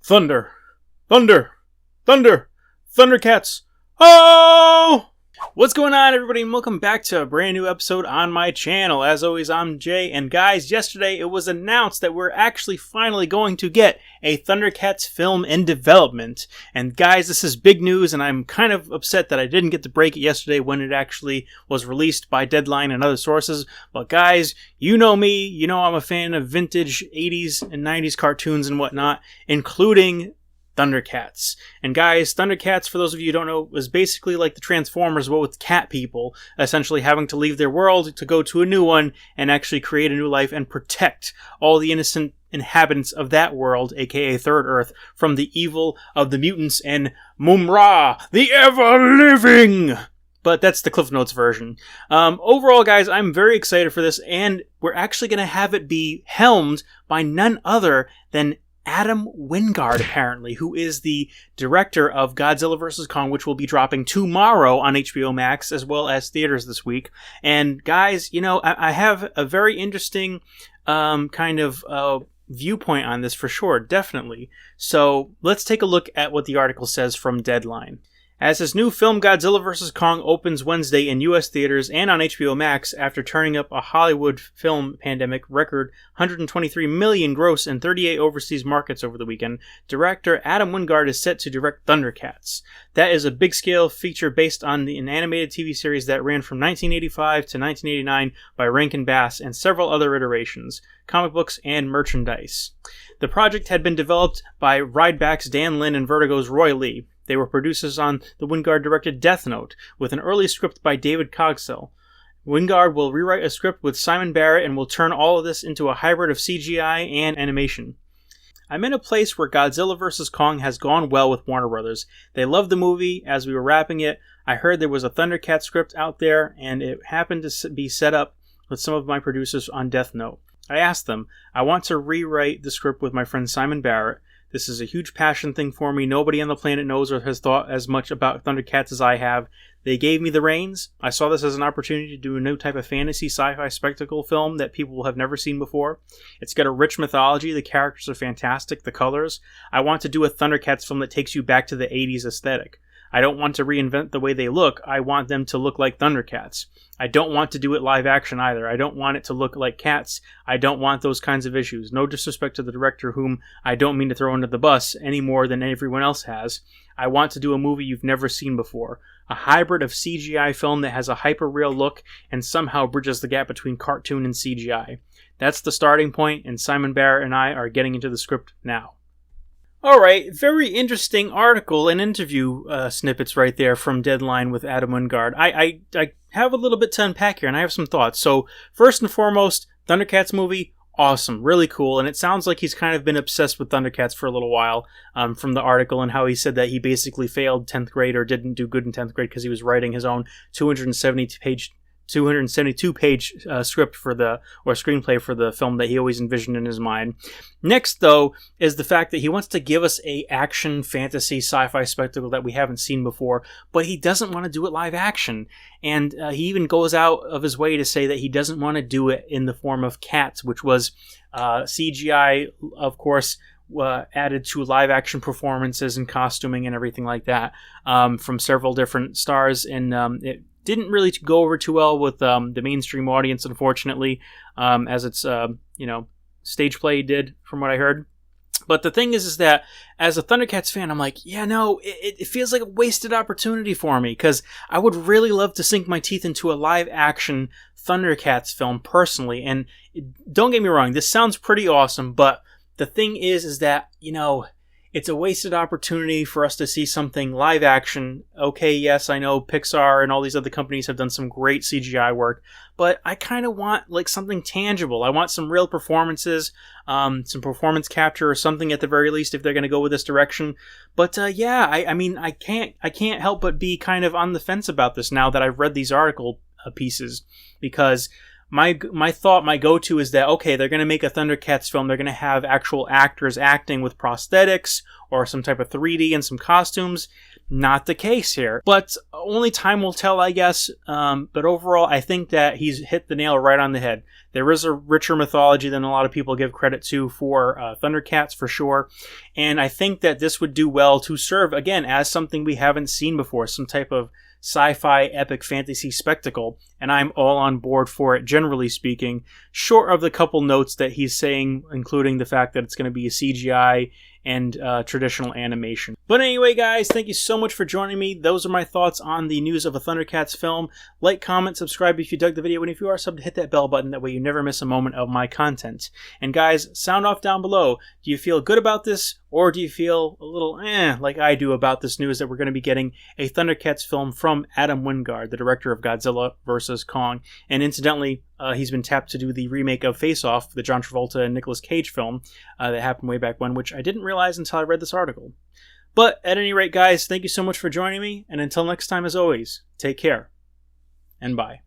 Thunder! Thunder! Thunder! Thundercats! Oh! What's going on, everybody, and welcome back to a brand new episode on my channel. As always, I'm Jay, and guys, yesterday it was announced that we're actually finally going to get a Thundercats film in development. And guys, this is big news, and I'm kind of upset that I didn't get to break it yesterday when it actually was released by Deadline and other sources. But guys, you know me, you know I'm a fan of vintage 80s and 90s cartoons and whatnot, including Thundercats. And guys, Thundercats, for those of you who don't know, was basically like the Transformers, but with cat people, essentially having to leave their world to go to a new one and actually create a new life and protect all the innocent inhabitants of that world, aka Third Earth, from the evil of the mutants and Mumra, the ever-living! But that's the Cliff Notes version. Overall, guys, I'm very excited for this, and we're actually going to have it be helmed by none other than Adam Wingard, apparently, who is the director of Godzilla vs. Kong, which will be dropping tomorrow on HBO Max, as well as theaters this week. And guys, you know, I have a very interesting viewpoint on this for sure, definitely. So let's take a look at what the article says from Deadline. As his new film Godzilla vs. Kong opens Wednesday in U.S. theaters and on HBO Max after turning up a Hollywood film pandemic record 123 million gross in 38 overseas markets over the weekend, director Adam Wingard is set to direct Thundercats. That is a big-scale feature based on an animated TV series that ran from 1985 to 1989 by Rankin Bass and several other iterations, comic books, and merchandise. The project had been developed by Rideback's Dan Lin and Vertigo's Roy Lee. They were producers on the Wingard-directed Death Note, with an early script by David Cogswell. Wingard will rewrite a script with Simon Barrett and will turn all of this into a hybrid of CGI and animation. I'm in a place where Godzilla vs. Kong has gone well with Warner Brothers. They loved the movie. As we were wrapping it, I heard there was a Thundercats script out there, and it happened to be set up with some of my producers on Death Note. I asked them, I want to rewrite the script with my friend Simon Barrett. This is a huge passion thing for me. Nobody on the planet knows or has thought as much about Thundercats as I have. They gave me the reins. I saw this as an opportunity to do a new type of fantasy sci-fi spectacle film that people have never seen before. It's got a rich mythology. The characters are fantastic. The colors. I want to do a Thundercats film that takes you back to the 80s aesthetic. I don't want to reinvent the way they look. I want them to look like Thundercats. I don't want to do it live action either. I don't want it to look like Cats. I don't want those kinds of issues. No disrespect to the director, whom I don't mean to throw under the bus any more than everyone else has. I want to do a movie you've never seen before. A hybrid of CGI film that has a hyper-real look and somehow bridges the gap between cartoon and CGI. That's the starting point, and Simon Barrett and I are getting into the script now. Alright, very interesting article and interview snippets right there from Deadline with Adam Wingard. I have a little bit to unpack here, and I have some thoughts. So, first and foremost, Thundercats movie, awesome, really cool, and it sounds like he's kind of been obsessed with Thundercats for a little while from the article, and how he said that he basically failed 10th grade or didn't do good in 10th grade because he was writing his own 272-page script for screenplay for the film that he always envisioned in his mind. Next, though, is the fact that he wants to give us a action fantasy sci-fi spectacle that we haven't seen before, but he doesn't want to do it live action. And he even goes out of his way to say that he doesn't want to do it in the form of Cats, which was CGI, of course, added to live action performances and costuming and everything like that from several different stars, and it didn't really go over too well with the mainstream audience, unfortunately, as its stage play did, from what I heard. But the thing is that as a Thundercats fan, I'm like, yeah, no, it feels like a wasted opportunity for me, because I would really love to sink my teeth into a live action Thundercats film personally. And don't get me wrong, this sounds pretty awesome, but the thing is that, you know, it's a wasted opportunity for us to see something live action. Okay, yes, I know Pixar and all these other companies have done some great CGI work, but I kind of want like something tangible. I want some real performances, some performance capture or something at the very least if they're going to go with this direction. But I mean, I can't help but be kind of on the fence about this now that I've read these article pieces, because my go-to is that, okay, they're going to make a Thundercats film. They're going to have actual actors acting with prosthetics or some type of 3D and some costumes. not the case here. But only time will tell, I guess. But overall, I think that he's hit the nail right on the head. There is a richer mythology than a lot of people give credit to for Thundercats, for sure. And I think that this would do well to serve, again, as something we haven't seen before, some type of sci-fi epic fantasy spectacle, and I'm all on board for it, generally speaking, short of the couple notes that he's saying, including the fact that it's going to be a CGI and traditional animation. But anyway, guys, thank you so much for joining me. Those are my thoughts on the news of a Thundercats film. Like, comment, subscribe if you dug the video, and if you are subbed, hit that bell button. That way you never miss a moment of my content. And guys, sound off down below. Do you feel good about this, or do you feel a little like I do about this news that we're going to be getting a Thundercats film from Adam Wingard, the director of Godzilla vs. Kong? And incidentally, he's been tapped to do the remake of Face Off, the John Travolta and Nicolas Cage film that happened way back when, which I didn't realize until I read this article. But at any rate, guys, thank you so much for joining me, and until next time, as always, take care, and bye.